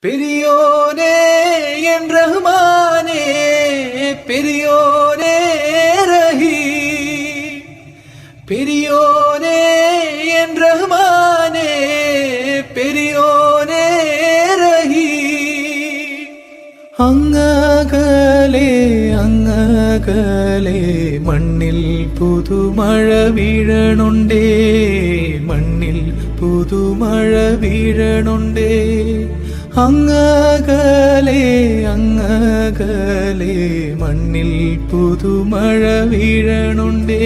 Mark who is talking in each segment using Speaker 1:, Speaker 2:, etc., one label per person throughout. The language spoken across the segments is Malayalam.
Speaker 1: பெரியோனே என் ரஹ்மானே, பெரியோனே ரஹீம், பெரியோனே என் ரஹ்மானே, பெரியோனே ரஹீம். അങ്ങകലെ അങ്ങകലെ മണ്ണിൽ പുതുമഴ വീഴണുണ്ടേ, മണ്ണിൽ പുതുമഴ വീഴണുണ്ടേ. അങ്ങകലെ അങ്ങകലെ മണ്ണിൽ പുതുമഴ വീഴണുണ്ടേ,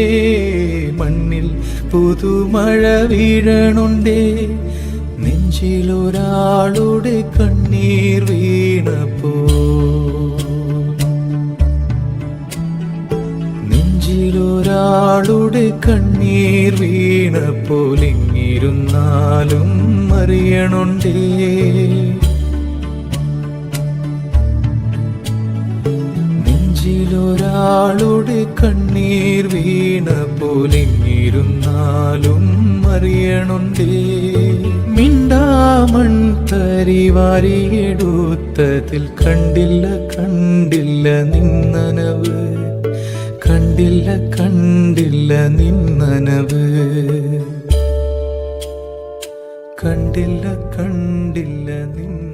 Speaker 1: മണ്ണിൽ പുതുമഴ വീഴണുണ്ടേ. നെഞ്ചിലൊരാളുടെ കണ്ണീർ വീണപ്പോ, നെഞ്ചിലൊരാളുടെ കണ്ണീർ വീണപ്പോൾ എങ്ങിരുന്നാലും അറിയണുണ്ടേ. നെഞ്ചിലൊരാളുടെ കണ്ണീർ വീണപ്പോൾ എങ്ങിരുന്നാലും അറിയണുണ്ടേ. മിണ്ടാമൺ തരിവാരിയെടുത്തതിൽ കണ്ടില്ല കണ്ടില്ല നിന്നനവ്, കണ്ടില്ല കണ്ടില്ല നിന്നനവ്, കണ്ടില്ല കണ്ടില്ല നിന്ന